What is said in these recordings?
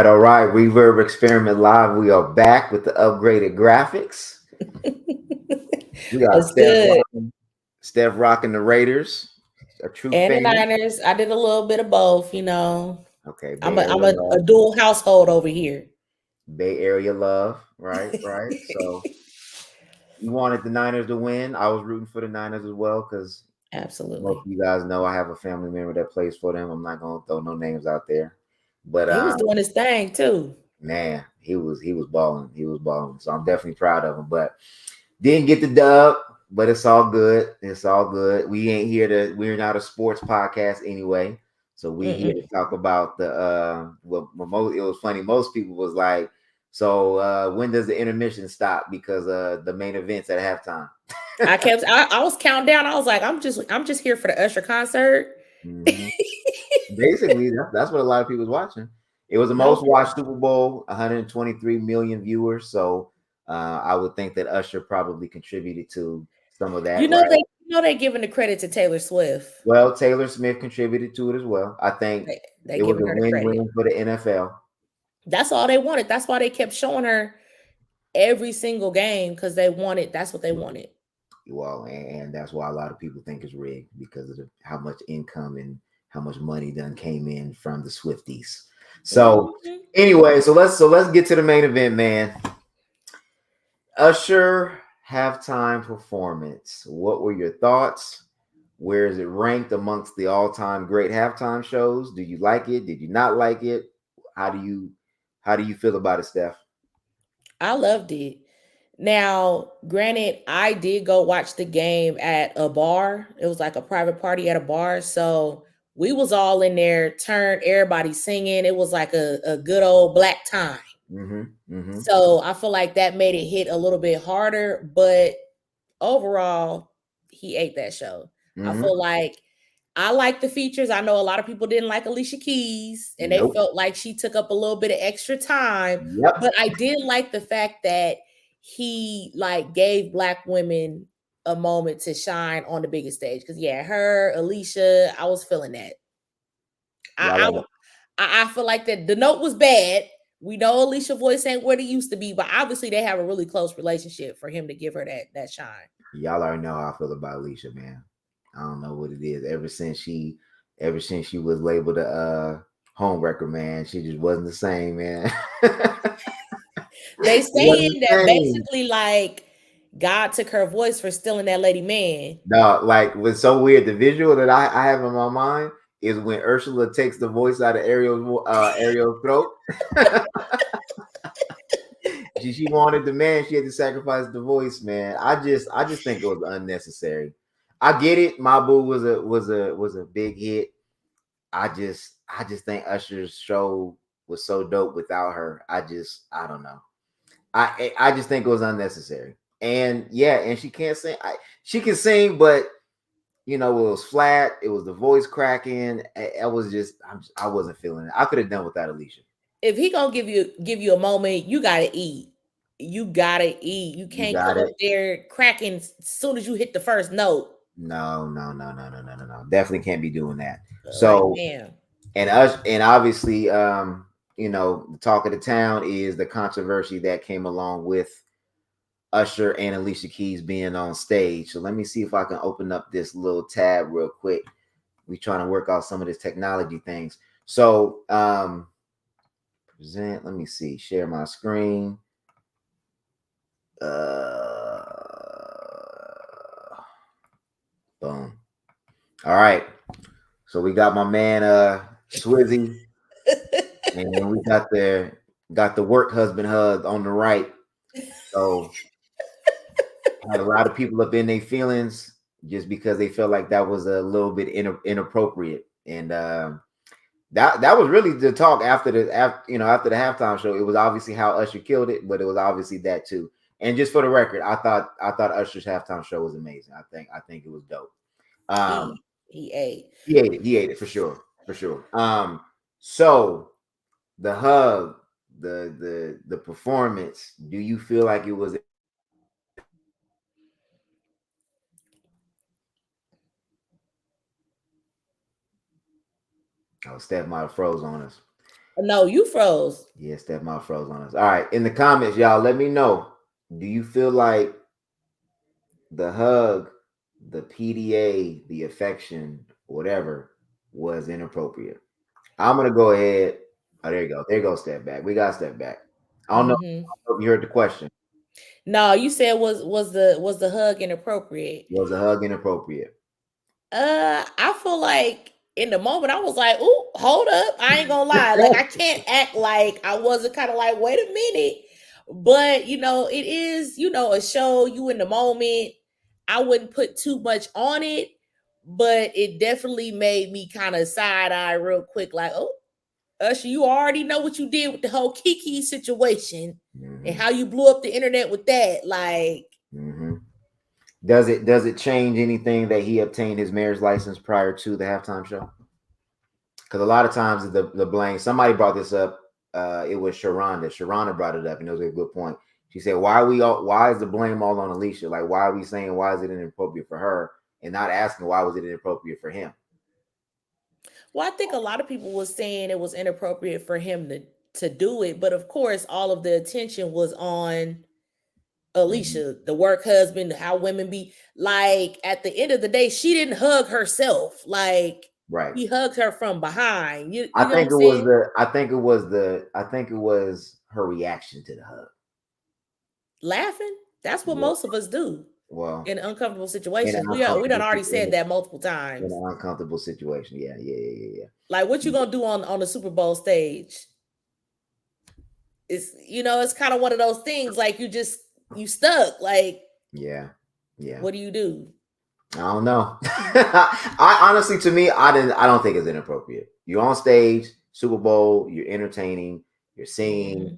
all right. Reverb Experiment Live. We are back with the upgraded graphics. We got It's good. Steph rocking the Raiders. A true And the fan. Niners. I did a little bit of both, you know. Okay, I'm Bay a I'm Area a, a love. dual household over here. Bay Area love. Right, right. So you wanted the Niners to win. I was rooting for the Niners as well because most Absolutely. of you guys know I have a family member that plays for them. I'm not gonna throw no names out there. But He was doing his thing too. man, he was balling. He was balling. So I'm definitely proud of him. But didn't get the dub, but it's all good. It's all good. We're not a sports podcast anyway. So we here to Mm-mm. talk about it was funny. Most people was like, so when does the intermission stop? Because the main event's at halftime. I was counting down. I was like, I'm just here for the Usher concert. hmm Basically, that's what a lot of people was watching. It was the No, most watched Super Bowl, 123 million viewers. So I would think that Usher probably contributed to some of you that, know right? they giving the credit to Taylor Swift. Well, Taylor Smith contributed to it as well. I think They it was giving a her the credit. win-win for the NFL. That's all they wanted. That's why they kept showing her every single game because they wanted. That's what they wanted. Well, and that's why a lot of people think it's rigged because of how much income and how much money done came in from the Swifties. So Mhm. anyway, so let's get to the main event, man. Usher halftime performance. What were your thoughts? Where is it ranked amongst the all-time great halftime shows? Do you like it? Did you not like it? How do you how do you feel about it, Steph? I loved it. Now, granted, I did go watch the game at a bar. It was like a private party at a bar. So we was all in there, turned everybody singing. It was like a good old black time. Mm-hmm. Mm-hmm. So I feel like that made it hit a little bit harder. But overall, he ate that show. I Mm-hmm. feel like I like the features. I know a lot of people didn't like Alicia Keys and they Nope. felt like she took up a little bit of extra time. Yep. But I did like the fact that he like gave black women a moment to shine on the biggest stage. Cause yeah, her, Alicia, I was feeling that. I Y'all I, I feel like that the note was bad. We know Alicia voice ain't what it used to be, but obviously they have a really close relationship for him to give her that shine. y'all already know how I feel about Alicia, man. I don't know what it is. Ever since she was labeled a home wrecker, man, she just wasn't the same, man. They Wasn't saying the that same. basically like God took her voice for stealing that lady man. No, like what's so weird, the visual that I have in my mind is when Ursula takes the voice out of Ariel's throat. She wanted the man, she had to sacrifice the voice, man. I just think it was unnecessary. I get it. My boo was a big hit. I just think Usher's show was so dope without her. I don't know. I just think it was unnecessary. And yeah, and she can't sing. She can sing, but it was flat. It was the voice cracking. I was just I wasn't feeling it. I could have done without Alicia. If he gonna give you a moment, you gotta eat. You gotta eat. You You can't got come up it. there cracking as soon as you hit the first note. No, no, no, no, no, no, no, no. Definitely can't be doing that. Like, So man, and us and obviously the talk of the town is the controversy that came along with Usher and Alicia Keys being on stage. So let me see if I can open up this little tab real quick. We trying to work out some of this technology things. So present, let me see, share my screen. Uh Boom. All right. So we got my man Swizzy, and then we got the work husband hug on the right. So had a lot of people up in their feelings just because they felt like that was a little bit inappropriate, and that was really the talk after the halftime show. It was obviously how Usher killed it, but it was obviously that too. And just for the record, I thought Usher's halftime show was amazing. I think it was dope. Um, he ate. he ate it for sure, for sure. So the hug, the performance. Do you feel like it was? Oh, Steph might have froze on us. No, you froze. Yeah, Steph Mom froze on us. All right, in the comments, y'all, let me know. Do you feel like the hug, the PDA, the affection, whatever, was inappropriate? I'm gonna go ahead. Oh, there you go. There you go. Step back. We got to step back. I don't know if you heard the question. No, you said was the hug inappropriate? Was the hug inappropriate? I feel like in the moment I was like, "Ooh, hold up!" I ain't gonna lie. Like I can't act like I wasn't kind of like, "Wait a minute." But it is a show. You in the moment. I wouldn't put too much on it, but it definitely made me kind of side eye real quick. Like, oh, Usher, you already know what you did with the whole Kiki situation and how you blew up the internet with that. Like, does it change anything that he obtained his marriage license prior to the halftime show? Because a lot of times the blame. Somebody brought this up. It was Sharonda. Sharonda brought it up, and it was a good point. She said, Why is the blame all on Alicia? Like, why are we saying why is it inappropriate for her, and not asking why was it inappropriate for him? Well, I think a lot of people was saying it was inappropriate for him to do it, but of course, all of the attention was on Alicia, the work husband, how women be like. At the end of the day, she didn't hug herself. Like, right, he hugged her from behind. You I know what I'm think it was saying? her reaction to the hug. Laughing. That's what Yeah. most of us do Well, in uncomfortable in an situations. We done uncomfortable already said that multiple in times. an uncomfortable situation. Yeah. Like, what you gonna do on the Super Bowl stage? It's kind of one of those things. Like, you stuck. Like, Yeah. what do you do? I don't know. I honestly, to me, I don't think it's inappropriate. You're on stage, Super Bowl. You're entertaining. You're singing.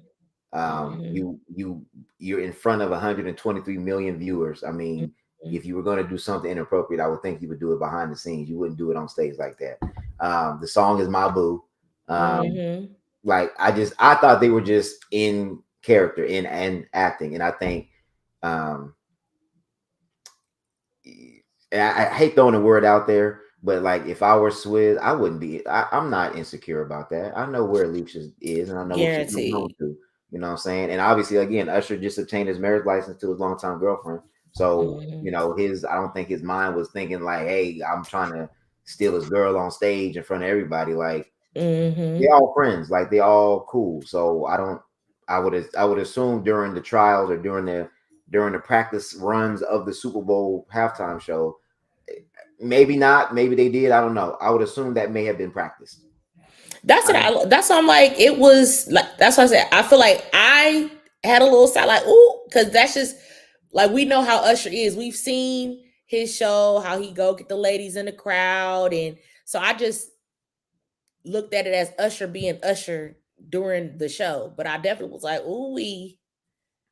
Mm-hmm. You're in front of 123 million viewers. I mean, Mm-hmm. if you were going to do something inappropriate, I would think you would do it behind the scenes. You wouldn't do it on stage like that. The song is My Boo. Mm-hmm. Like I thought they were just in character and acting, and I think and I hate throwing the word out there, but like if I were Swizz, I wouldn't be. I'm not insecure about that. I know where Alicia is, and I know what she's going Guaranteed. to. You know what I'm saying? And obviously, again, Usher just obtained his marriage license to his longtime girlfriend. So Mm-hmm. I don't think his mind was thinking like, "Hey, I'm trying to steal his girl on stage in front of everybody." Like Mm-hmm. they all friends, like they all cool. So I don't. I would assume during the trials or during the practice runs of the Super Bowl halftime show. Maybe not. Maybe they did. I don't know. I would assume that may have been practiced. That's what I'm like. It was like, that's what I said. I feel like I had a little side, like, ooh, because that's just like, we know how Usher is. We've seen his show, how he go get the ladies in the crowd, and so I just looked at it as Usher being Usher during the show. But I definitely was like, ooh,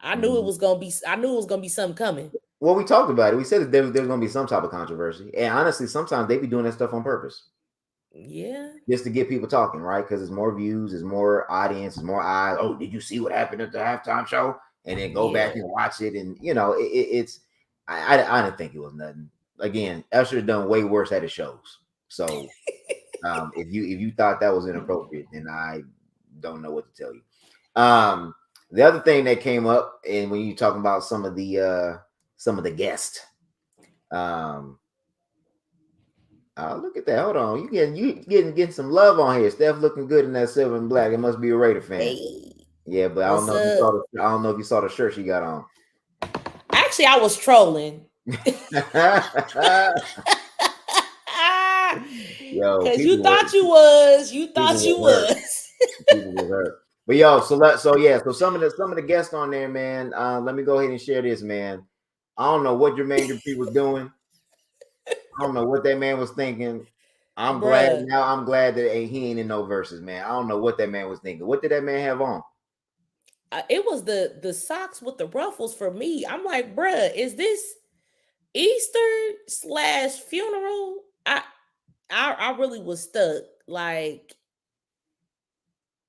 I knew it Mhm. was gonna be. I knew it was gonna be something coming. Well, we talked about it. We said that there's going to be some type of controversy, and honestly, sometimes they be doing that stuff on purpose, Yeah. just to get people talking, right? Because it's more views, it's more audience, it's more eyes. Oh, did you see what happened at the halftime show? And then go back Yeah. and watch it, and it's. I didn't think it was nothing. Again, Usher's done way worse at his shows, so if you thought that was inappropriate, then I don't know what to tell you. The other thing that came up, and when you talking about some of the guests, um, look at that. Hold on, you getting some love on here. Steph looking good in that silver and black. It must be a Raider fan. Hey, Yeah, but what's up? I don't know if you saw the shirt she got on. Actually, I was trolling. Yo, Cause you thought you was. You thought people you were hurt. was. People were hurt. But yo, so some of the guests on there, man. Let me go ahead and share this, man. I don't know what Jermaine Dupri was doing. I don't know what that man was thinking. Bruh. I'm glad that he ain't in no verses, man. I don't know what that man was thinking. What did that man have on? It was the socks with the ruffles for me. I'm like, bruh, is this Easter/funeral? I really was stuck. Like,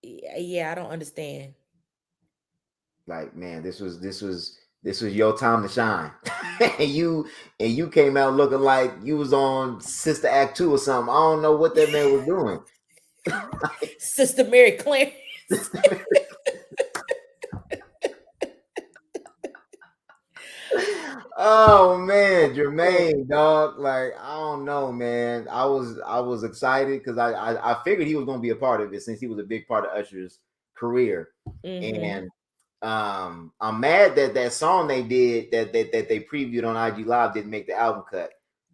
yeah, I don't understand. Like, man, this was your time to shine. and you came out looking like you was on Sister Act 2 or something. I don't know what that man was doing. Sister Mary Clarence. Oh man, Jermaine, dog. Like, I don't know, man. I was excited because I figured he was gonna be a part of it since he was a big part of Usher's career. Mm-hmm. And I'm mad that that song they did that they previewed on IG Live didn't make the album cut.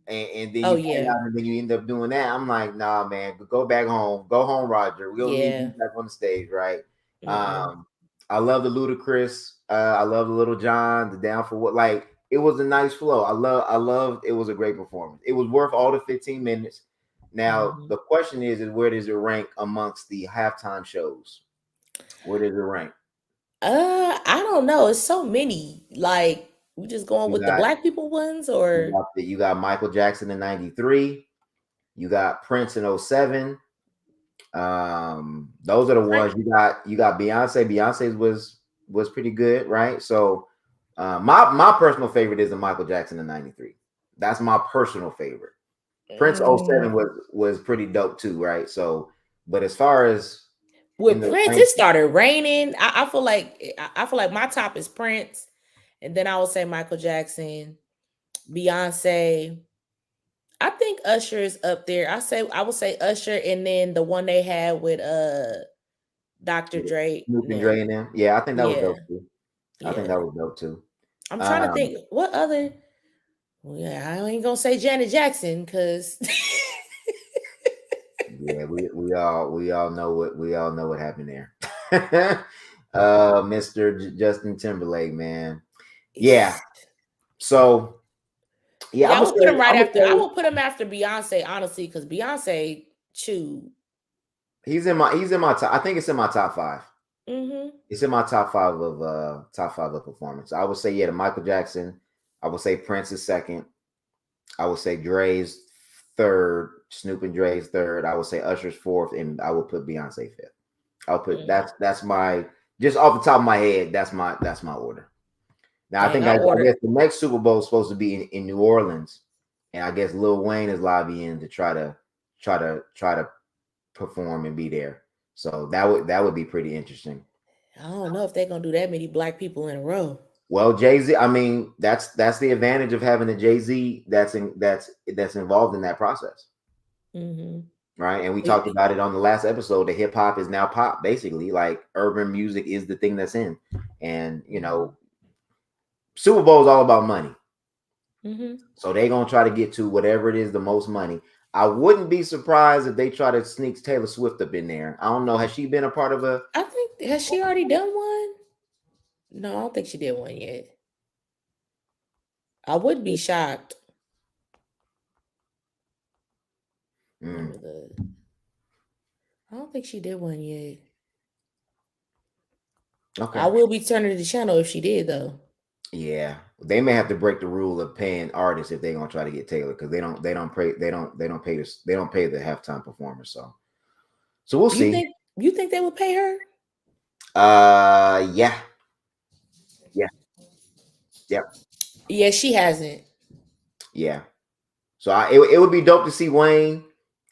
And then Oh you point yeah, out and then you end up doing that. I'm like, nah, man, go back home. Go home, Roger. We don't need you yeah. back on the stage, right? Mm-mm. Um, I love the Ludacris. I love the Little John, the Down for What. Like, it was a nice flow. I love it was a great performance. It was worth all the 15 minutes. Now Mm-hmm. the question is where does it rank amongst the halftime shows? Where does it rank? I don't know. It's so many. Like, we just going You with the got black people ones, you or got you got Michael Jackson in '93. You got Prince in '07. Those are the Prince? ones you got Beyonce. Beyonce's was pretty good, right? So my personal favorite is the Michael Jackson in '93. That's my personal favorite. Prince '07 Mm, was pretty dope too, right? So, but as far as in with the Prince, rank, it started raining. I feel like my top is Prince, and then I would say Michael Jackson, Beyonce. I think Usher is up there. I would say Usher, and then the one they had with Dr. Dre. Snoop and Dre Them. and them, yeah, I think that was Yeah, dope too. I think yeah. that was dope too. I'm trying to Um, think what other. Well, yeah, I ain't gonna say Janet Jackson because yeah, we all know what happened there. Mr. Justin Timberlake, man. Yeah. So yeah, yeah, I'm I gonna would put him say right I'm gonna after. I say would put him after Beyonce, honestly, because Beyonce chewed. he's in my top. I think it's in my top five. Mm-hmm. It's in my top five of performance. I would say yeah, the Michael Jackson. I would say Prince is second. I would say Dre's third. Snoop and Dre's third. I would say Usher's fourth, and I would put Beyonce fifth. I'll put Mm. that's my just off the top of my head. That's my order. Now I Dang, think I I ordered. guess the next Super Bowl is supposed to be in New Orleans, and I guess Lil Wayne is lobbying to try to perform and be there. So that would be pretty interesting. I don't know if they're gonna do that many black people in a row. Well, Jay Z. I mean, that's the advantage of having a Jay Z that's involved in that process, Mm-hmm. right? And we talked about it on the last episode. The hip hop is now pop, basically. Like urban music is the thing that's in, and Super Bowl is all about money. Mm-hmm. So they're gonna try to get to whatever it is the most money. I wouldn't be surprised if they try to sneak Taylor Swift up in there. I don't know. Has she been a part of a? I think has she already done one? No, I don't think she did one yet. I would be shocked. Let Mm, me look. I don't think she did one yet. I okay. will be turning to the channel if she did though. Yeah, they may have to break the rule of paying artists if they're gonna try to get Taylor because they don't pay the halftime performers. So we'll You see. think you think they would pay her? Yeah, yeah, yeah, Yeah, she hasn't. yeah. So it would be dope to see Wayne.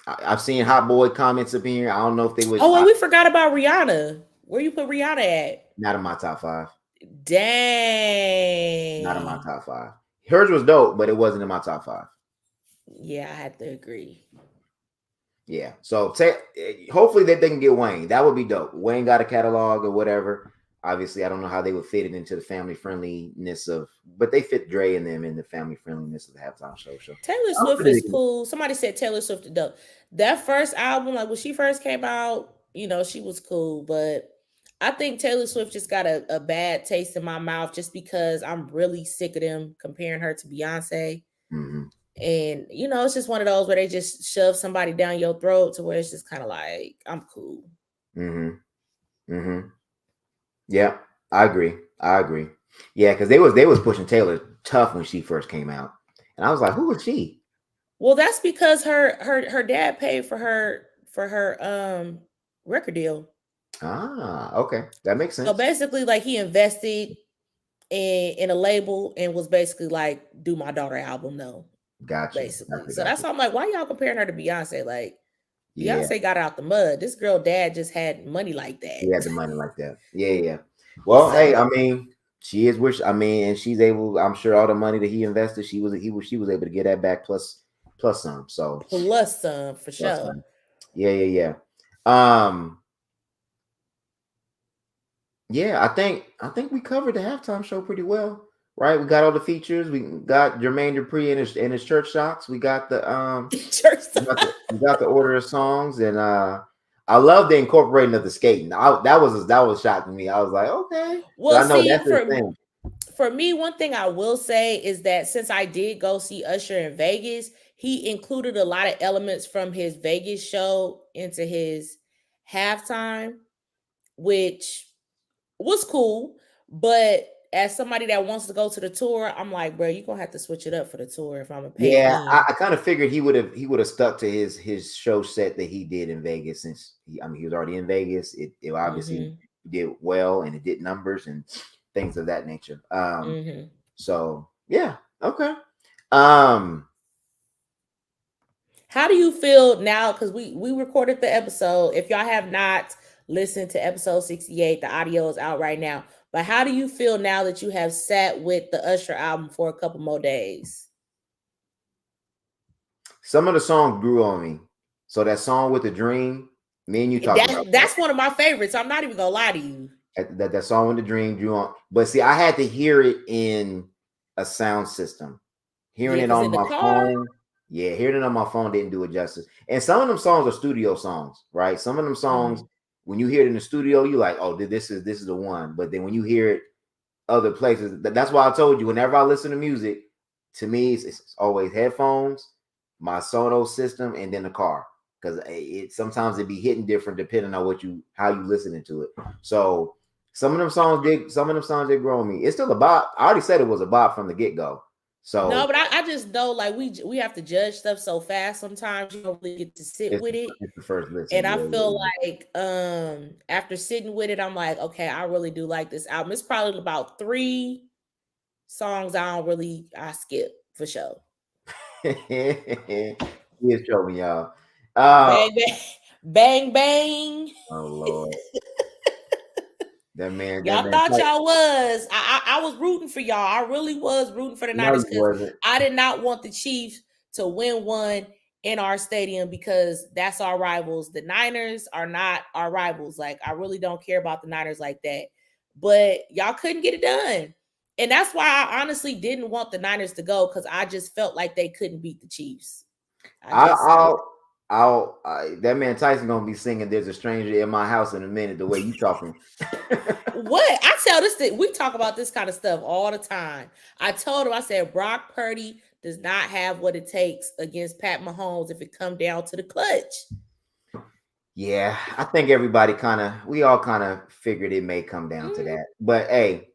I've seen Hot Boy comments up in here. I don't know if they would. Oh, and we forgot about Rihanna. Where you put Rihanna at? Not in my top five. Not in my Dang. top five. Hers was dope, but it wasn't in my top five. Yeah, I had to agree. Yeah. So hopefully that they can get Wayne. That would be dope. Wayne got a catalog or whatever. Obviously, I don't know how they would fit it into the family friendliness but they fit Dre and them in the family friendliness of the halftime show. So Taylor Swift hopefully they is can. cool. Somebody said Taylor Swift is dope. That first album, like when she first came out, she was cool. But I think Taylor Swift just got a bad taste in my mouth just because I'm really sick of them comparing her to Beyonce. Mm-hmm. And it's just one of those where they just shove somebody down your throat to where it's just kind of like, I'm cool. Mm-hmm. Mm-hmm. Yeah, I agree. I agree. Yeah, because they was pushing Taylor tough when she first came out, and I was like, who was she? Well, that's because her dad paid for her record deal. Ah, okay, that makes So sense. basically, like he invested in a label and was basically like, do my daughter album, no, Got you. basically. Got you. So Got that's you. why I'm like, why y'all comparing her to Beyonce? Like, Yeah, Beyonce got out the mud. This girl dad just had money like he had the that. money like that. Yeah, yeah. Well, hey, I So mean, she is wish. I mean, and she's able. I'm sure all the money that he invested, she was able to get that back plus some. So plus some for plus sure. some. Yeah, yeah, yeah. Yeah, I think we covered the halftime show pretty well, right? We got all the features. We got Jermaine Dupri and his church shocks. We got the Church we got the order of songs, and I love the incorporating of the skating. That was shocking me. I was like, okay, Well, because I know see, that's his thing. for me, one thing I will say is that since I did go see Usher in Vegas, he included a lot of elements from his Vegas show into his halftime, which was cool. But as somebody that wants to go to the tour, I'm like, bro, you're gonna have to switch it up for the tour if I'm gonna pay Yeah, I, in. I kind of figured he would have stuck to his show set that he did in Vegas since he was already in Vegas. It obviously Hmm. did well and it did numbers and things of that nature. Hmm. So yeah, okay. Um, How do you feel now? Because we recorded the episode. If y'all have not listened to episode 68, the audio is out right now. But how do you feel now that you have sat with the Usher album for a couple more days? some of the songs grew on me. So that song with the dream, me and you talked about that. That's one of my favorites. I'm not even gonna lie to you. That song with the dream drew on. But see, I had to hear it in a sound system. Hearing Yeah, it because in on the my car, phone, yeah, hearing it on my phone didn't do it justice. And some of them songs are studio songs, right? Some of them songs, mhm. when you hear it in the studio, you like, oh, this is the one. But then when you hear it other places, that's why I told you. Whenever I listen to music, to me, it's always headphones, my Sonos system, and then the car. Because it sometimes it be hitting different depending on how you listening to it. So some of them songs did grow on me. It's still a bop. I already said it was a bop from the get go. No, So but I just know like we have to judge stuff so fast. Sometimes you don't really get to sit It's with the, it. it's the first And listen. I Yeah, feel yeah, like after sitting with it, I'm like, okay, I really do like this album. It's probably about three songs I skip for sure. yeah. He is trolling y'all. Bang bang bang bang. Oh Lord, that man, that Y'all man. thought y'all was. I was rooting for y'all. I really was rooting for the No, Niners you because wasn't. I did not want the Chiefs to win one in our stadium because that's our rivals. The Niners are not our rivals. Like I really don't care about the Niners like that. But y'all couldn't get it done. And that's why I honestly didn't want the Niners to go because I just felt like they couldn't beat the Chiefs. I I, just did. that man Tyson gonna be singing "There's a Stranger in My House" in a minute. The way you talking. What I tell this thing, we talk about this kind of stuff all the time. I told him, I said Brock Purdy does not have what it takes against Pat Mahomes if it come down to the clutch. Yeah, I think we all kind of figured it may come down to Mhm. that. But hey,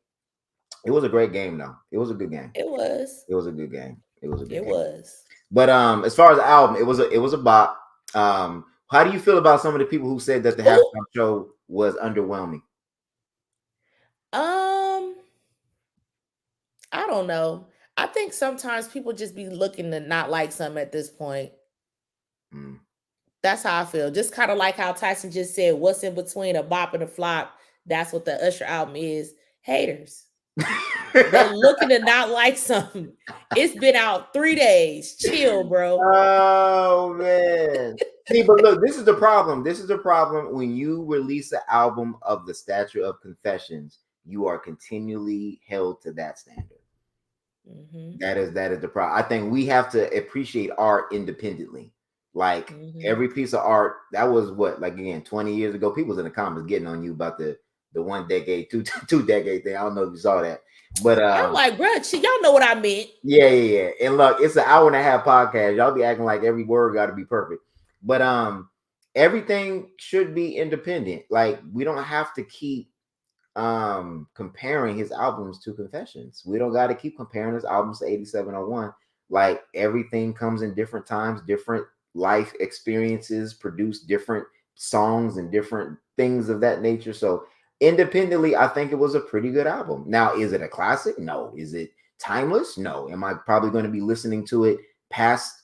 it was a great game though. It was a good game. It was. It was a good game. It was a good It game. was. But as far as the album, it was a bop. How do you feel about some of the people who said that the Oh, halftime show was underwhelming? um, I don't know. I think sometimes people just be looking to not like something at this point. Mm. That's how I feel. Just kind of like how Tyson just said, what's in between a bop and a flop? That's what the Usher album is. Haters. They looking to not like something. It's been out 3 days. Chill, bro. Oh man. See, but look, this is the problem. This is the problem when you release an album of the stature of Confessions, you are continually held to that standard. Hmm. That is the problem. I think we have to appreciate art independently. Like Hmm. every piece of art, that was what, like again, 20 years ago, people was in the comments getting on you about the 1 decade, two decade thing. I don't know if you saw that. But I'm like, bro, y'all know what I meant. yeah, yeah, yeah. And look, it's an hour and a half podcast. Y'all be acting like every word got to be perfect. But everything should be independent. Like we don't have to keep comparing his albums to Confessions. We don't got to keep comparing his albums to 8701. Like everything comes in different times, different life experiences produce different songs and different things of that nature. So independently, I think it was a pretty good album. Now, is it a classic? No. Is it timeless? No. Am I probably going to be listening to it past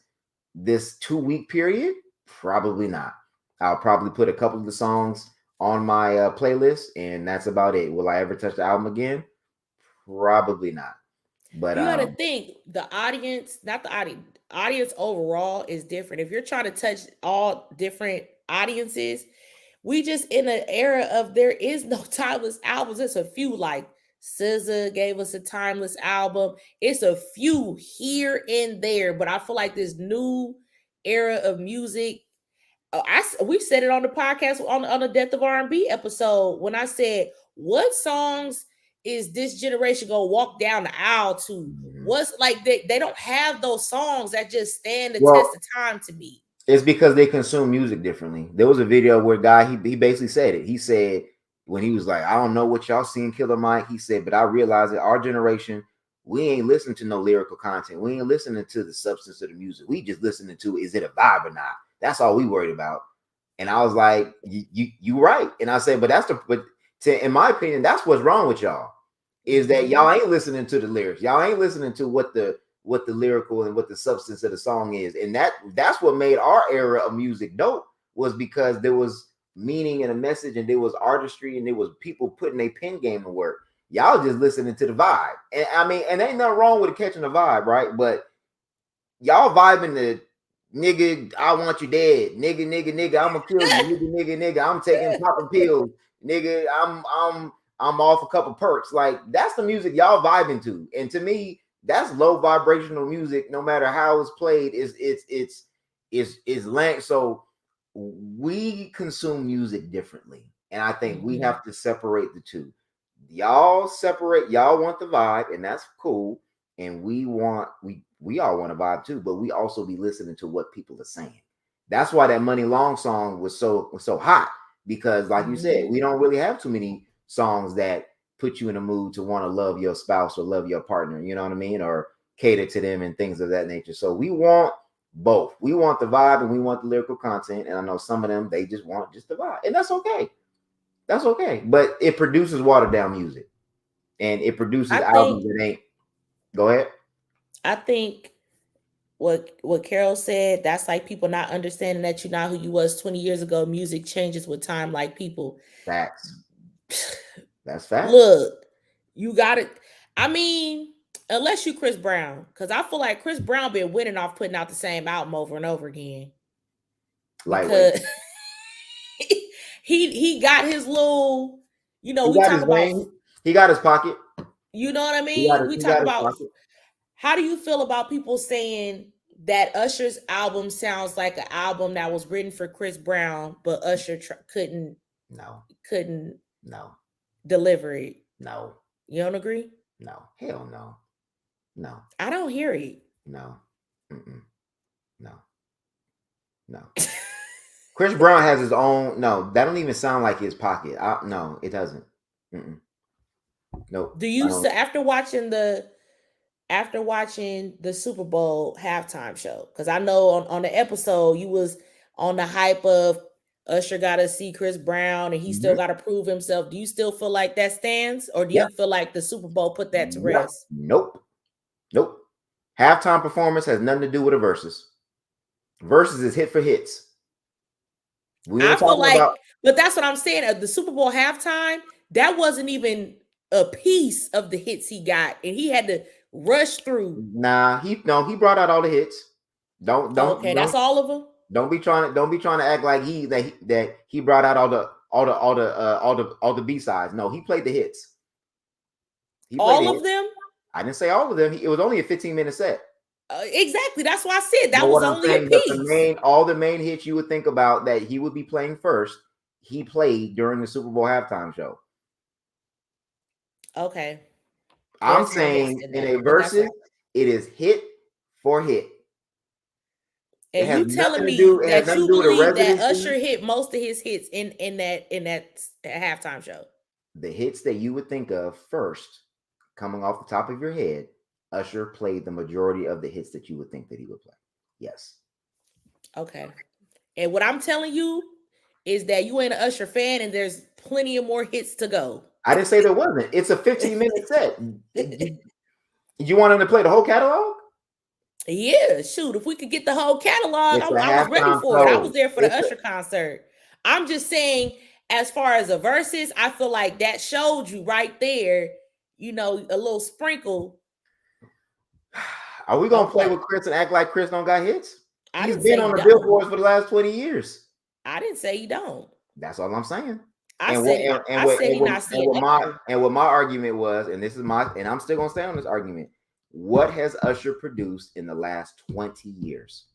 this 2 week period? Probably not. I'll probably put a couple of the songs on my playlist, and that's about it. Will I ever touch the album again? Probably not. But You got to think the audience, not the audience overall is different. If you're trying to touch all different audiences, we just in an era of there is no timeless albums. It's a few, like SZA gave us a timeless album. It's a few here and there, but I feel like this new era of music. We said it on the podcast on the Death of R&B episode when I said, what songs is this generation gonna walk down the aisle to? What's like they don't have those songs that just stand the test of time to me. It's because they consume music differently. There was a video where a guy he basically said it. He said when he was like, I don't know what y'all seen Killer Mike. He said, but I realized that our generation, we ain't listening to no lyrical content. We ain't listening to the substance of the music. We just listening to, is it a vibe or not? That's all we worried about. And I was like, you right. And I said, in my opinion, that's what's wrong with y'all, is that y'all ain't listening to the lyrics. Y'all ain't listening to what the lyrical and what the substance of the song is. And that's what made our era of music dope, was because there was meaning and a message, and there was artistry, and there was people putting their pen game to work. Y'all just listening to the vibe. And I mean, and ain't nothing wrong with catching the vibe, right? But y'all vibing the nigga, I want you dead. Nigga, I'm gonna kill you. Nigga, I'm taking popping pills. Nigga, I'm off a couple perks. Like, that's the music y'all vibing to. And to me, that's low vibrational music, no matter how it's played, is length. So we consume music differently. And I think we have to separate the two. Y'all want the vibe, and that's cool. And we all want to vibe too, but we also be listening to what people are saying. That's why that Money Long song was so hot, because like you said, we don't really have too many songs that put you in a mood to want to love your spouse or love your partner, you know what I mean? Or cater to them and things of that nature. So we want both. We want the vibe and we want the lyrical content. And I know some of them, they just want just the vibe. And that's okay. That's okay. But it produces watered down music. And it produces albums that ain't. Go ahead. I think what Carol said, that's like people not understanding that you're not who you was 20 years ago. Music changes with time, like people. Facts. That's fact. Look, you got it. I mean, unless you Chris Brown, because I feel like Chris Brown been winning off putting out the same album over and over again. Because he got his little, you know, we talk about. He got his pocket. You know what I mean? We talk about. How do you feel about people saying that Usher's album sounds like an album that was written for Chris Brown, but Usher couldn't deliver it? No. You don't agree? No. Hell no. No. I don't hear it. No. No. Chris Brown has his own. No, that don't even sound like his pocket. No, it doesn't. Nope. Do you after watching the Super Bowl halftime show? Because I know on the episode you was on the hype of Usher got to see Chris Brown and he still got to prove himself. Do you still feel like that stands, or do you feel like the Super Bowl put that to rest? Nope. Halftime performance has nothing to do with a versus. Versus is hit for hits. I feel like, but that's what I'm saying. At the Super Bowl halftime, that wasn't even a piece of the hits he got, and he had to rush through. Nah, he brought out all the hits. Okay, that's all of them. Don't be trying to act like that he brought out all the B-sides. No, he played the hits. All of them? I didn't say all of them. It was only a 15-minute set. Exactly. That's why I said that was only a piece. All the main hits you would think about that he would be playing first, he played during the Super Bowl halftime show. Okay. I'm saying in a versus, it is hit for hit. And you telling me that you believe that Usher hit most of his hits in that halftime show? The hits that you would think of first, coming off the top of your head, Usher played the majority of the hits that you would think that he would play. Yes. Okay. And what I'm telling you is that you ain't an Usher fan, and there's plenty of more hits to go. I didn't say there wasn't. It's a 15-minute set. You want him to play the whole catalog? Yeah, shoot. If we could get the whole catalog, I was ready for it. I was there for the Usher concert. I'm just saying, as far as a versus, I feel like that showed you right there, you know, a little sprinkle. Are we gonna play with Chris and act like Chris don't got hits? I He's didn't been say on he the don't. billboards for the last 20 years. I didn't say he don't. That's all I'm saying. I And said he not seeing what my argument was, and this is my, and I'm still gonna stay on this argument. What has Usher produced in the last 20 years?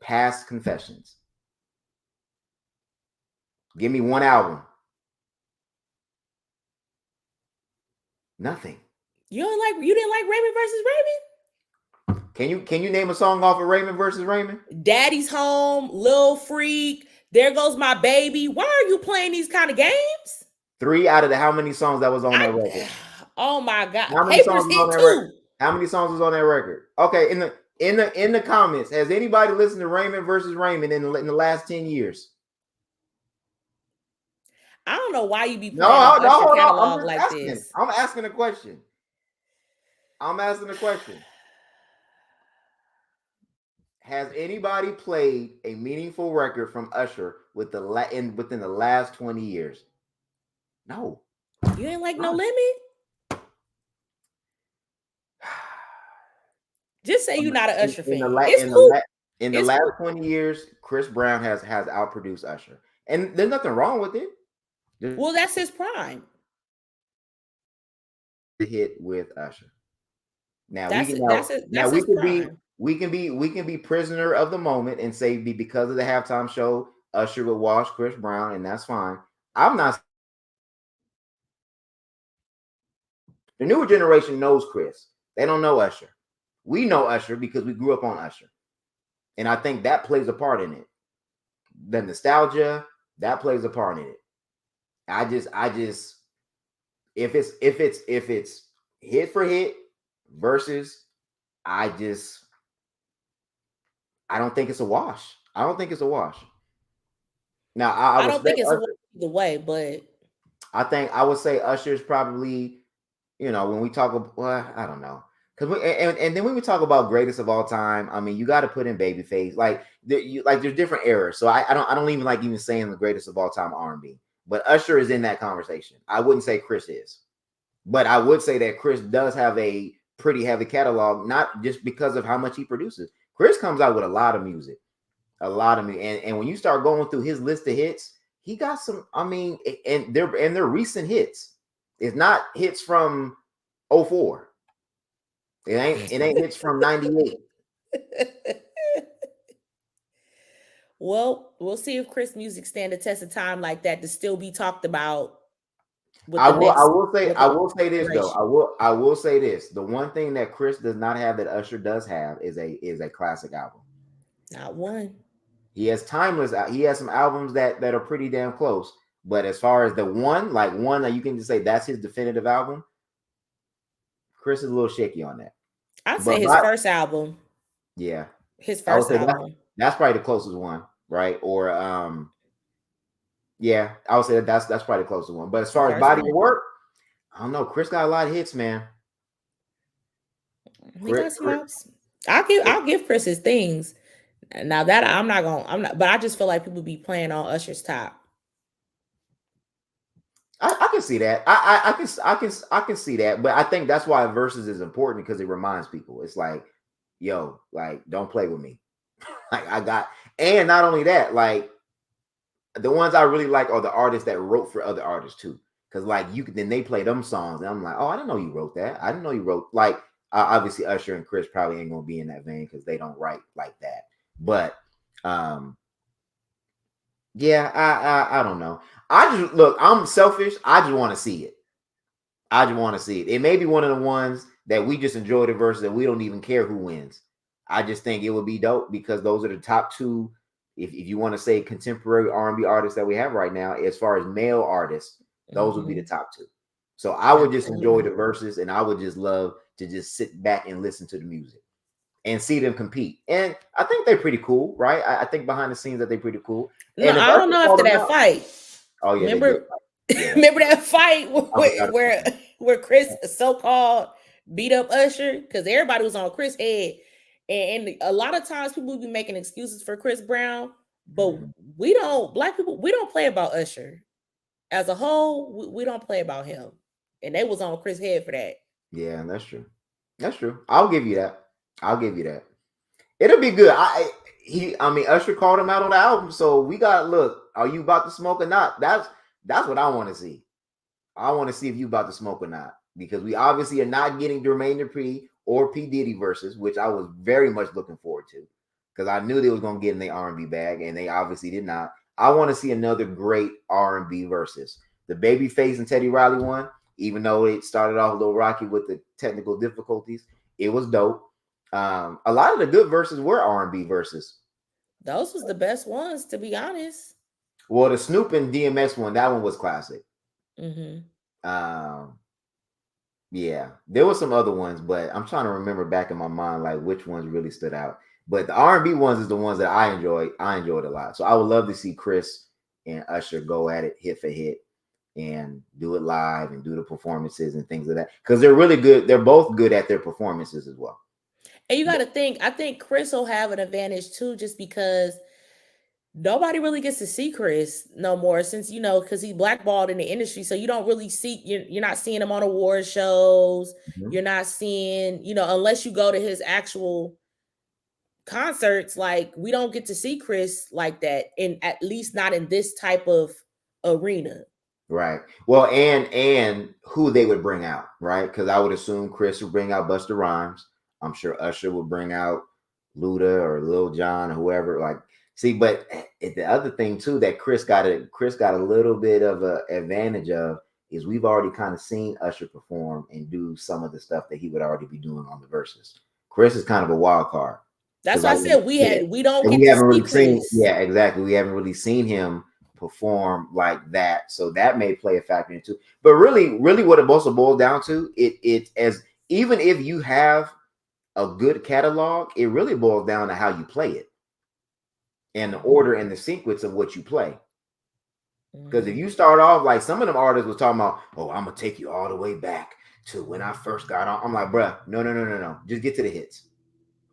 Past Confessions. Give me one album. Nothing. You didn't like Raymond versus Raymond? Can you name a song off of Raymond versus Raymond? Daddy's Home, Lil Freak, There Goes My Baby. Why are you playing these kind of games? 3 out of the how many songs that was on that record? Oh my God. How many songs was on that record? How many songs was on that record? Okay, in the comments, has anybody listened to Raymond versus Raymond in the last 10 years? I don't know why you be playing Usher catalog like this. I'm asking a question. Has anybody played a meaningful record from Usher within the last 20 years? No. You ain't like No Limit? Just say you're not an Usher fan. In the last 20 years, Chris Brown has outproduced Usher. And there's nothing wrong with it. Well, that's his prime. The hit with Usher. Now we can be prisoner of the moment and say because of the halftime show, Usher would wash Chris Brown, and that's fine. I'm not. The newer generation knows Chris. They don't know Usher. We know Usher because we grew up on Usher. And I think that plays a part in it. The nostalgia, that plays a part in it. I just if it's hit for hit versus I don't think it's a wash. Now I don't think it's a wash either way, but I would say Usher is probably, when we talk about, well, I don't know. Because and then when we talk about greatest of all time, I mean, you got to put in Babyface. There's different eras. So I don't even like even saying the greatest of all time R&B. But Usher is in that conversation. I wouldn't say Chris is, but I would say that Chris does have a pretty heavy catalog, not just because of how much he produces. Chris comes out with a lot of music, and when you start going through his list of hits, he got some. I mean, and they're recent hits. It's not hits from 2004. It ain't hits from 98. Well, we'll see if Chris music stand the test of time like that to still be talked about. I will say this though. I will say this. The one thing that Chris does not have that Usher does have is a classic album. Not one. He has timeless. He has some albums that are pretty damn close. But as far as the one that you can just say that's his definitive album, Chris is a little shaky on that. I'd say his first album. Yeah. His first album. That's probably the closest one, right? Or yeah, I would say that's probably the closest one. But as far as body of work, I don't know. Chris got a lot of hits, man. I'll give Chris his things. Now that I'm not, but I just feel like people be playing on Usher's top. I can see that. I can see that, but I think that's why Versus is important because it reminds people. It's like, yo, don't play with me. And not only that, the ones I really like are the artists that wrote for other artists too. Because then they play them songs, and I'm like, oh, I didn't know you wrote that. I didn't know you wrote obviously Usher and Chris probably ain't gonna be in that vein because they don't write like that. But yeah, I don't know. I'm selfish. I just want to see it. It may be one of the ones that we just enjoy the verse that we don't even care who wins. I just think it would be dope because those are the top two. If you want to say contemporary R&B artists that we have right now, as far as male artists, those would be the top two. So I would just enjoy the verses, and I would just love to just sit back and listen to the music and see them compete. And I think they're pretty cool, right? I think behind the scenes that they're pretty cool. No, and I don't know after that fight. Oh yeah, remember that fight where Chris so-called beat up Usher because everybody was on Chris' head, and a lot of times people be making excuses for Chris Brown, But black people, we don't play about Usher. As a whole, we don't play about him. And they was on Chris' head for that. Yeah, that's true. That's true. I'll give you that. I'll give you that. It'll be good. I mean, Usher called him out on the album, so we got look. Are you about to smoke or not? That's what I want to see. I want to see if you about to smoke or not, because we obviously are not getting Jermaine Dupri or P Diddy verses, which I was very much looking forward to, because I knew they was gonna get in the R&B bag, and they obviously did not. I want to see another great R&B verses. The Babyface and Teddy Riley one, even though it started off a little rocky with the technical difficulties, it was dope. A lot of the good verses were R&B verses. Those was the best ones, to be honest. Well, the Snoop and DMX one, that one was classic. Mm-hmm. Yeah, there were some other ones, but I'm trying to remember back in my mind like which ones really stood out. But the R&B ones is the ones that I enjoyed. I enjoyed a lot. So I would love to see Chris and Usher go at it hit for hit and do it live and do the performances and things like that, because they're really good. They're both good at their performances as well. And you got to think, I think Chris will have an advantage too, just because nobody really gets to see Chris no more since, because he's blackballed in the industry. So you don't really see, you're not seeing him on award shows. Mm-hmm. You're not seeing, unless you go to his actual concerts, like we don't get to see Chris like that, in at least not in this type of arena. Right. Well, and who they would bring out, right? Because I would assume Chris would bring out Busta Rhymes. I'm sure Usher would bring out Luda or Lil Jon or whoever. Like, see, but the other thing too that Chris got a little bit of an advantage of is we've already kind of seen Usher perform and do some of the stuff that he would already be doing on the verses. Chris is kind of a wild card. That's why I said we don't get we to haven't see really seen. Chris. Yeah, exactly. We haven't really seen him perform like that, so that may play a factor into. But really, what it also boils down to, it as even if you have a good catalog, it really boils down to how you play it and the order and the sequence of what you play. Because if you start off like some of them artists was talking about, oh, I'm gonna take you all the way back to when I first got on. I'm like, bruh, no. Just get to the hits.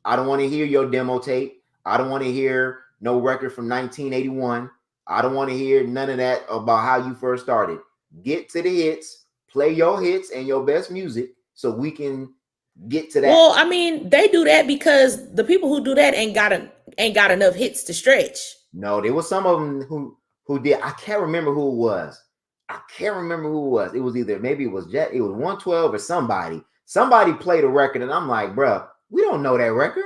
I don't want to hear your demo tape. I don't want to hear no record from 1981. I don't want to hear none of that about how you first started. Get to the hits, play your hits and your best music so we can get to that. Well, I mean, they do that because the people who do that ain't got enough hits to stretch. No, there was some of them who did. I can't remember who it was. It was either maybe it was 112 or somebody. Somebody played a record and I'm like, bro, we don't know that record.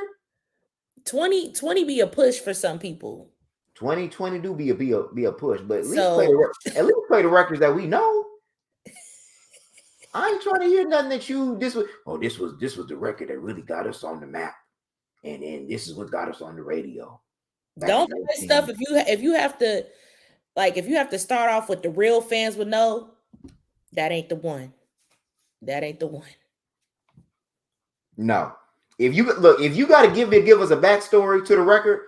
2020 be a push for some people. 2020 do be a push, but at least play the records that we know. I ain't trying to hear nothing that this was the record that really got us on the map, and then this is what got us on the radio. Don't play stuff if you have to start off with the real fans would know, that ain't the one. That ain't the one. No. If you got to give us a backstory to the record,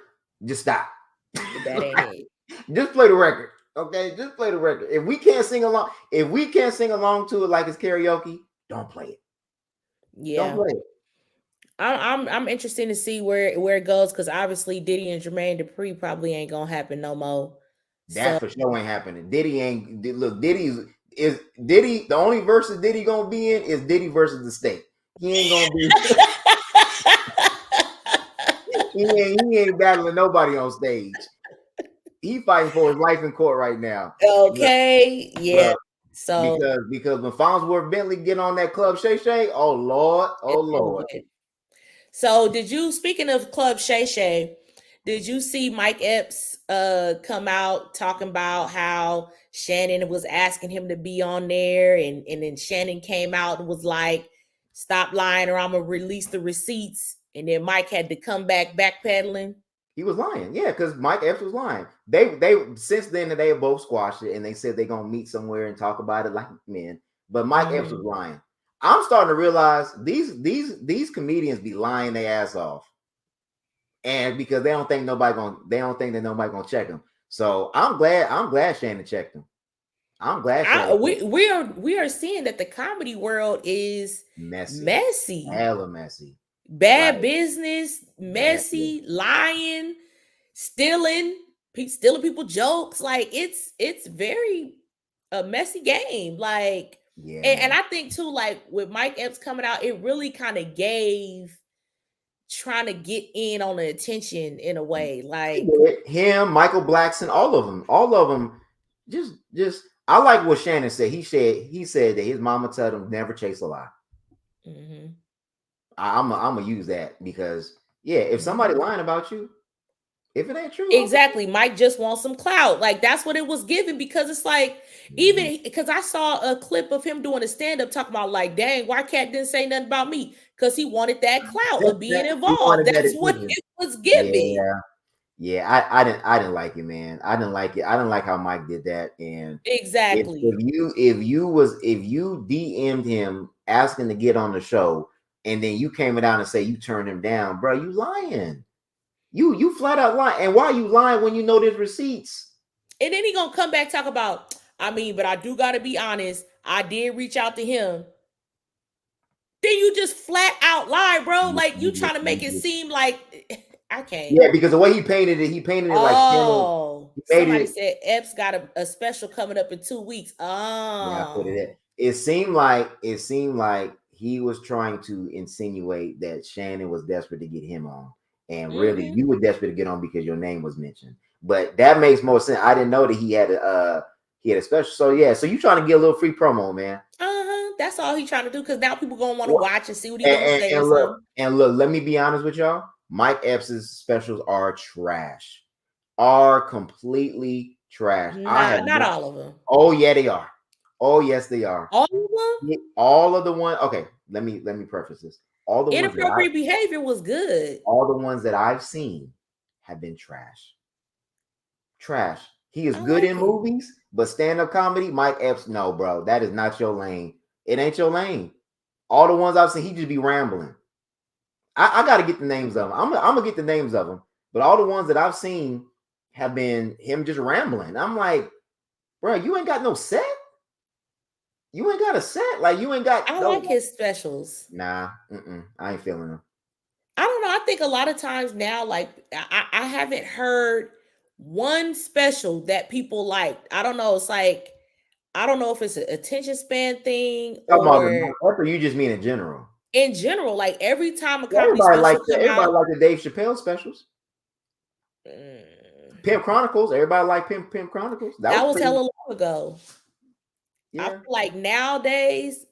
just stop. That ain't it. Just play the record, okay? Just play the record. If we can't sing along to it like it's karaoke, don't play it. Yeah, don't play it. I'm interested to see where it goes, because obviously Diddy and Jermaine Dupri probably ain't gonna happen no more. That for sure ain't happening. Diddy ain't. Look, Diddy. The only verses Diddy gonna be in is Diddy versus the State. He ain't gonna be. he ain't battling nobody on stage. He fighting for his life in court right now. Okay, yeah. So because when Farnsworth Bentley get on that Club Shay Shay, oh Lord. So speaking of Club Shay Shay, did you see Mike Epps come out talking about how Shannon was asking him to be on there, and then Shannon came out and was like, stop lying or I'm gonna release the receipts, and then Mike had to come back backpedaling? He was lying, yeah, because Mike Epps was lying. They since then they have both squashed it, and they said they're gonna meet somewhere and talk about it like men. But Mike Epps was lying. I'm starting to realize these comedians be lying their ass off, and because they don't think that nobody gonna check them. So I'm glad Shannon checked them. I'm glad we are seeing that the comedy world is messy, hella messy. Bad business, messy, lying, stealing, stealing people jokes. Like it's very a messy game. Like, Yeah, and man. I think too, like with Mike Epps coming out, it really kind of gave trying to get in on the attention in a way. Like, Him, Michael Blackson, all of them. Just. I like what Shannon said. He said that his mama told him never chase a lie. mm-hmm. I'm gonna use that because if somebody lying about you, if it ain't true, Exactly. Mike just wants some clout. Like that's what it was given because it's like, even because I saw a clip of him doing a stand-up talking about like, dang, why Cat didn't say nothing about me? Because he wanted that clout of being he involved. wanted that That's what attention. it was giving. I didn't like it, man. I didn't like it. I didn't like how Mike did that. And Exactly. if you DM'd him asking to get on the show, and then you came down and say you turned him down, bro, you lying. You flat out lying. And why you lying when you know there's receipts? And then he gonna come back talk about, I mean, but I do gotta be honest. I did reach out to him. Then you just flat out lie, bro. Like you trying to make it seem like I can't. Yeah, because the way he painted it like oh, somebody it. said Epps got a special coming up in 2 weeks. Yeah, I put it Oh, in. It seemed like he was trying to insinuate that Shannon was desperate to get him on, and really you were desperate to get on because your name was mentioned. But that makes more sense. I didn't know that he had a special. So yeah, so you trying to get a little free promo, man. That's all he's trying to do because now people gonna want to watch and see what he's gonna say. And look, let me be honest with y'all. Mike Epps' specials are trash. Are completely trash. Not all of them. Oh yeah, they are. Oh yes, they are. All of them. All of the one. Okay, let me preface this. All the inappropriate behavior was good. All the ones that I've seen have been trash. Trash. He is good in movies, but stand-up comedy, Mike Epps, no, bro, that is not your lane. It ain't your lane. All the ones I've seen, he just be rambling. I got to get the names of them. I'm gonna get the names of them, but all the ones that I've seen have been him just rambling. I'm like, bro, you ain't got no set. You ain't got a set. Like you ain't got. I like his specials. Nah, I ain't feeling them. I don't know. I think a lot of times now, like I haven't heard one special that people like. I don't know. It's like I don't know if it's an attention span thing or you just mean in general. In general, like every time a comedy special everybody like the Dave Chappelle specials. Pimp Chronicles. Everybody like Pimp Chronicles. That was hella long ago. Yeah. I feel like nowadays,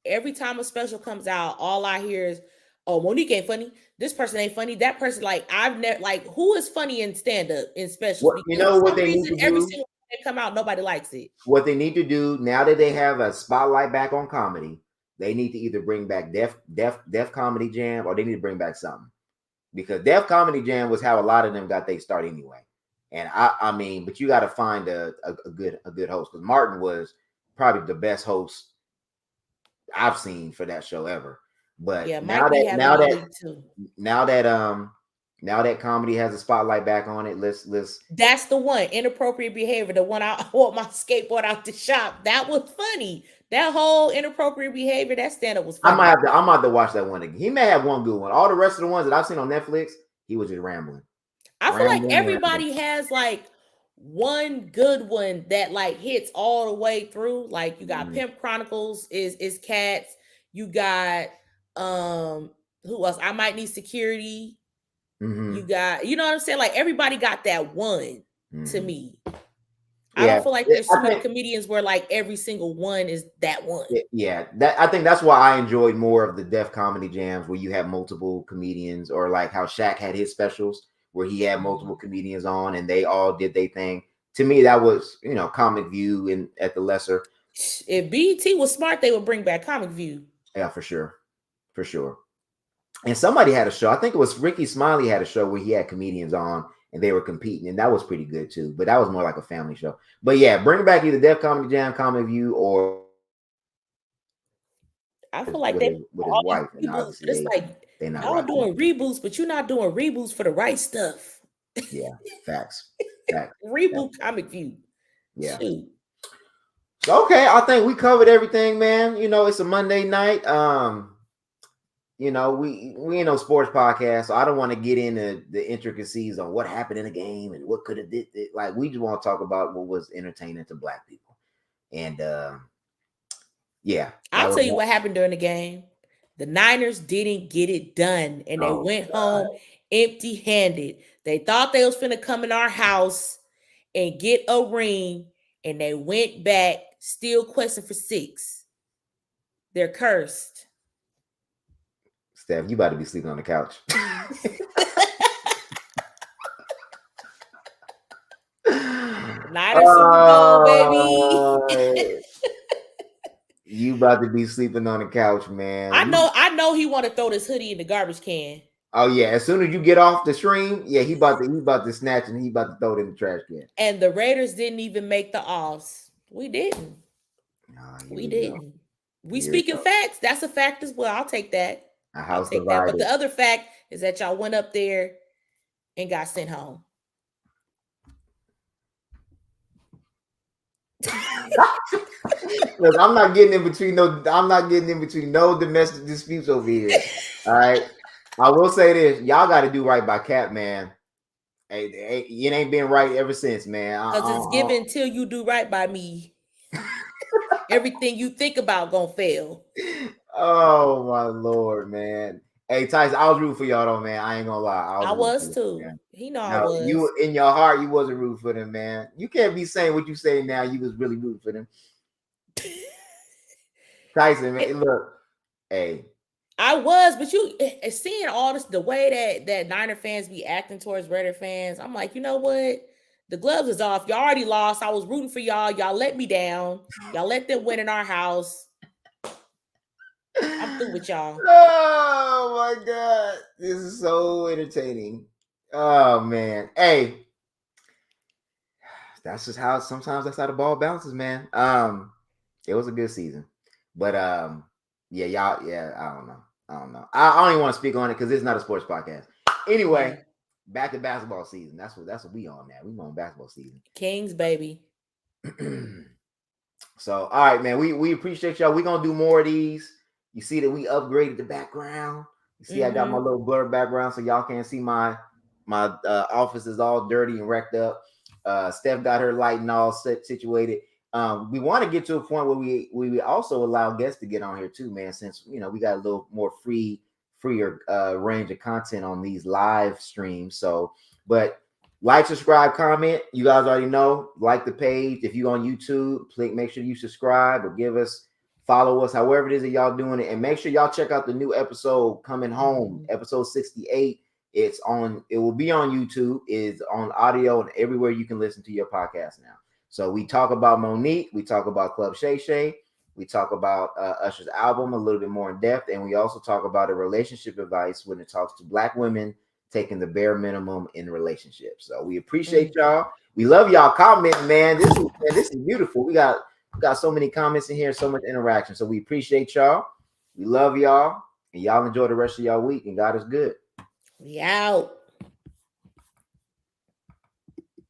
every time a special comes out, all I hear is, "Oh, Monique ain't funny. This person ain't funny. That person, like, I've never like who is funny in stand up in specials? Well, you know what they need to do? Every single one that come out, nobody likes it. What they need to do now that they have a spotlight back on comedy, they need to either bring back Def Comedy Jam or they need to bring back something, because Def Comedy Jam was how a lot of them got their start anyway. And I mean, but you got to find a good host, because Martin was probably the best host I've seen for that show ever. But yeah, now that comedy has a spotlight back on it, let's that's the one. Inappropriate behavior, the one I want my skateboard out the shop. That was funny. That whole inappropriate behavior, that stand-up was funny. I might have to watch that one again. He may have one good one. All the rest of the ones that I've seen on Netflix, he was just rambling. I feel like everybody has like one good one that like hits all the way through. Like you got Pimp Chronicles is Cats. You got who else? I Might Need Security. You got, you know what I'm saying? Like everybody got that one to me. I don't feel like there's so many comedians where like every single one is that one. Yeah, I think that's why I enjoyed more of the Def Comedy Jams where you have multiple comedians, or like how Shaq had his specials where he had multiple comedians on and they all did their thing. To me, that was, Comic View and at the lesser. If BET was smart, they would bring back Comic View. Yeah, for sure. For sure. And somebody had a show. I think it was Ricky Smiley had a show where he had comedians on and they were competing, and that was pretty good too. But that was more like a family show. But yeah, bring back either Def Comedy Jam, Comic View, or I feel like with his wife. And obviously it's they're not y'all doing reboots, but you're not doing reboots for the right stuff. Yeah, facts. Reboot Comic View. Yeah. Shoot. So okay, I think we covered everything, man. It's a Monday night. you know, we ain't no sports podcast, so I don't want to get into the intricacies on what happened in the game and what could have did it. Like, we just want to talk about what was entertaining to Black people. And yeah, I'll tell you what happened during the game. The Niners didn't get it done, and they went home empty-handed. They thought they was finna come in our house and get a ring, and they went back still questing for 6. They're cursed. Steph, you about to be sleeping on the couch. Niners Super Bowl, baby. You about to be sleeping on the couch, man. I know he want to throw this hoodie in the garbage can. Oh yeah, as soon as you get off the stream, yeah, he about to snatch and he about to throw it in the trash can. And the Raiders didn't even make the offs. We didn't. We didn't. We speaking facts. That's a fact as well. I'll take that. I'll take that. But the other fact is that y'all went up there and got sent home. Look, I'm not getting in between no domestic disputes over here. All right. I will say this: y'all got to do right by Cap, man. Hey, it ain't been right ever since, man. Because it's given till you do right by me. Everything you think about gonna fail. Oh my Lord, man. Hey, Tyson, I was rooting for y'all though, man. I ain't gonna lie. I was too. He know I was. You in your heart, you wasn't rooting for them, man. You can't be saying what you say now. You was really rooting for them. Tyson, man, look, hey. I was, but you seeing all this, the way that Niner fans be acting towards Raider fans, I'm like, you know what? The gloves is off. Y'all already lost. I was rooting for y'all. Y'all let me down. Y'all let them win in our house. I'm through with y'all. Oh my God. This is so entertaining. Oh man. Hey. That's just how sometimes that's how the ball bounces, man. It was a good season. But yeah, y'all, yeah, I don't know. I don't even want to speak on it because it's not a sports podcast. Anyway, back to basketball season. That's what we on now. We on basketball season. Kings, baby. So, all right, man. We appreciate y'all. We're gonna do more of these. You see that we upgraded the background. You see, I got my little blur background so y'all can't see my office is all dirty and wrecked up. Steph got her lighting all situated. We want to get to a point where we also allow guests to get on here too, man, since we got a little more freer range of content on these live streams. So, but like, subscribe, comment. You guys already know. Like the page. If you're on YouTube, make sure you subscribe or follow us, however it is that y'all doing it. And make sure y'all check out the new episode coming home, episode 68. It will be on YouTube, it's on audio and everywhere you can listen to your podcast now. So we talk about Monique, we talk about Club Shay Shay, we talk about Usher's album a little bit more in depth, and we also talk about a relationship advice when it talks to Black women taking the bare minimum in relationships. So we appreciate y'all. We love y'all commenting, man. This is beautiful. We got so many comments in here, so much interaction. So we appreciate y'all. We love y'all, and y'all enjoy the rest of y'all week. And God is good. We out.